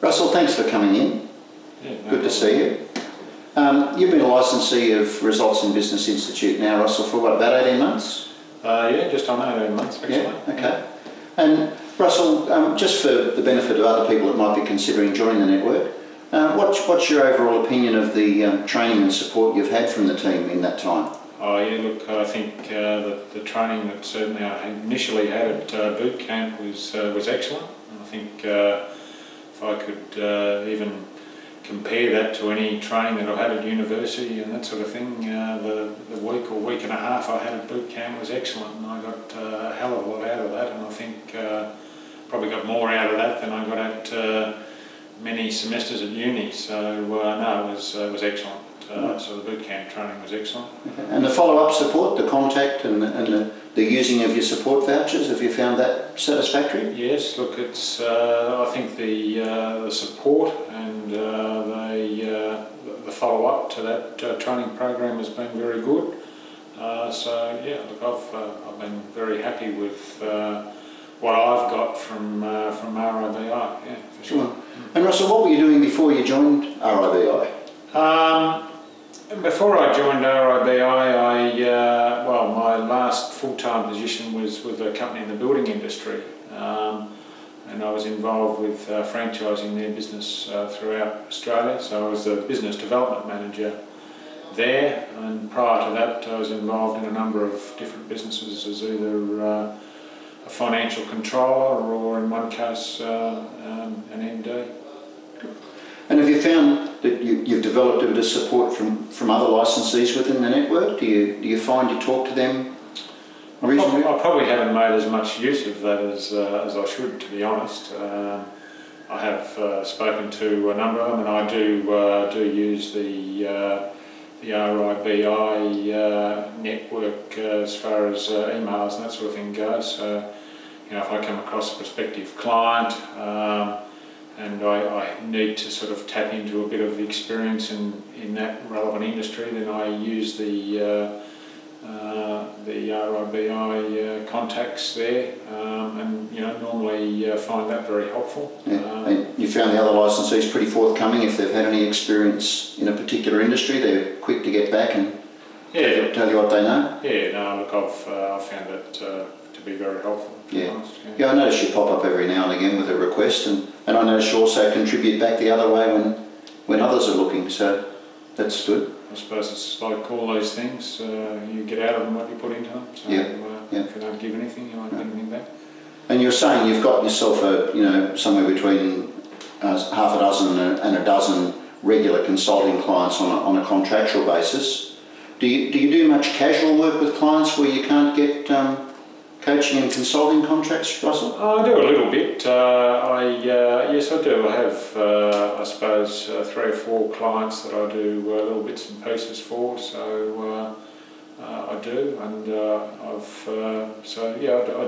Russell, thanks for coming in. Yeah, no Good to see you. You've been a licensee of Results in Business Institute now, Russell, for what, about 18 months? Yeah, just on 18 months actually. Yeah, okay. And Russell, just for the benefit of other people that might be considering joining the network, what's your overall opinion of the training and support you've had from the team in that time? Oh yeah, look, I think the training that certainly I initially had at boot camp was excellent. I think if I could even compare that to any training that I've had at university and that sort of thing, the week or week and a half I had at boot camp was excellent, and I got a hell of a lot out of that, and I think probably got more out of that than I got at many semesters at uni. So no, it was excellent. So the boot camp training was excellent. Okay. And the follow-up support, the contact and the using of your support vouchers, have you found that satisfactory? Yes, look, it's I think the support and the follow-up to that training program has been very good. So yeah, look, I've been very happy with what I've got from RIBI. Yeah, for sure. And Russell, what were you doing before you joined RIBI? Before I joined RIBI, well, my last full-time position was with a company in the building industry, and I was involved with franchising their business throughout Australia. So I was the business development manager there, and prior to that I was involved in a number of different businesses as either a financial controller or, in one case, an MD. And have you found that you've developed a bit of support from other licensees within the network? Do you find you talk to them reasonably? I probably haven't made as much use of that as I should, to be honest. I have spoken to a number of them, and I do use the RIBI network as far as emails and that sort of thing goes. So, you know, if I come across a prospective client, and I need to sort of tap into a bit of experience in that relevant industry, then I use the RIBI contacts there, and you know, normally find that very helpful. Yeah. And you found the other licensees pretty forthcoming if they've had any experience in a particular industry? They're quick to get back and tell you what they know? Yeah, no, look, I've found that to be very helpful. Yeah. Yeah, I notice you pop up every now and again with a request, and I notice you also contribute back the other way when others are looking, so that's good. I suppose it's like all those things, you get out of them what you put into them, so if you don't give anything, you won't get anything back. And you're saying you've got yourself somewhere between half a dozen and a dozen regular consulting clients on a contractual basis. Do you do much casual work with clients where you can't get coaching and consulting contracts, Russell? I do a little bit. Yes, I do. I have, I suppose, 3 or 4 clients that I do little bits and pieces for. So I do, and I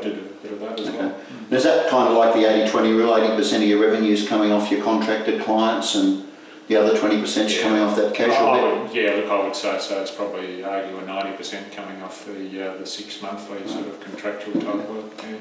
do a bit of that as well. And is that kind of like the 80-20 rule? 80% of your revenue is coming off your contracted clients, and the other 20% is coming off that casual bit? I would say so. It's probably 80 or 90% coming off the 6 monthly sort of contractual type work. Yeah.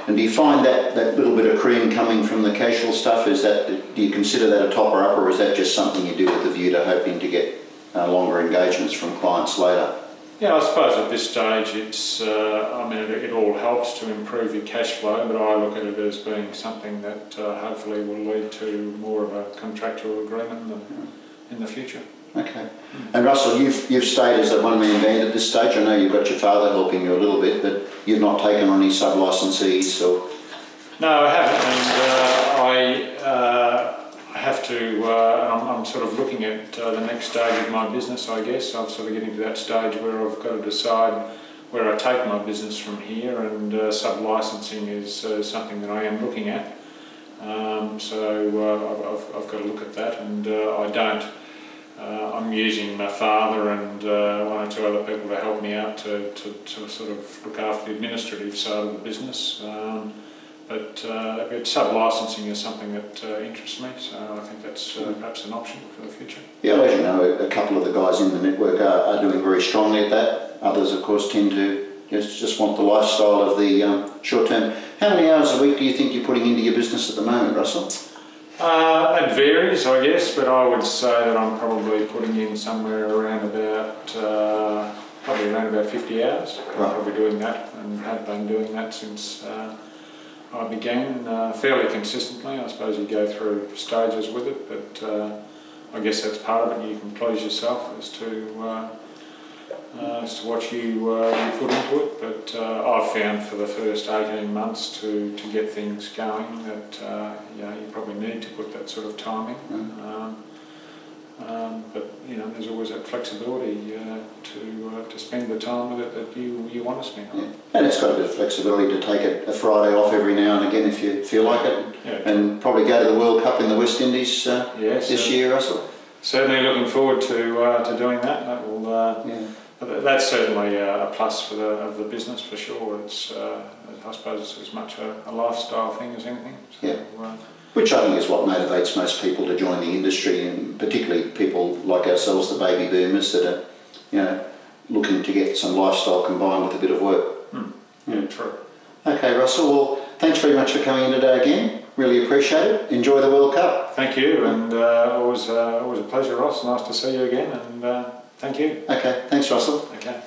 And do you find that little bit of cream coming from the casual stuff, do you consider that a topper up, or is that just something you do with the view to hoping to get longer engagements from clients later? Yeah, I suppose at this stage it's, it all helps to improve your cash flow, but I look at it as being something that hopefully will lead to more of a contractual agreement in the future. Okay. And Russell, you've stayed as a one-man band at this stage. I know you've got your father helping you a little bit, but you've not taken on any sub-licensees or... No, I haven't, and I have to, I'm sort of looking at the next stage of my business, I guess. I'm sort of getting to that stage where I've got to decide where I take my business from here, and sub-licensing is something that I am looking at. So I've got to look at that, and I don't. I'm using my father and 1 or 2 other people to help me out to sort of look after the administrative side of the business. But sub-licensing is something that interests me, so I think that's perhaps an option for the future. Yeah, as you know, a couple of the guys in the network are doing very strongly at that. Others, of course, tend to just want the lifestyle of the short term. How many hours a week do you think you're putting into your business at the moment, Russell? It varies, I guess, but I would say that I'm probably putting in somewhere around about, probably around about 50 hours. I'm Right. probably doing that and have been doing that since I began fairly consistently. I suppose you go through stages with it, but I guess that's part of it. You can please yourself as to what you put into it. But I've found for the first 18 months to get things going that you probably need to put that sort of time in. But there's always that flexibility to spend the time with it that you want to spend on it. Yeah. And it's got a bit of flexibility to take a Friday off every now and again if you feel like it, and probably go to the World Cup in the West Indies this year, Russell. Certainly looking forward to doing that. That will. That's certainly a plus of the business for sure. It's I suppose it's as much a lifestyle thing as anything. So, which I think is what motivates most people to join the industry, and particularly people like ourselves, the baby boomers, that are looking to get some lifestyle combined with a bit of work. Yeah, true. Okay, Russell. Well, thanks very much for coming in today again. Really appreciate it. Enjoy the World Cup. Thank you, and always a pleasure, Ross. Nice to see you again, and thank you. Okay, thanks, Russell. Okay.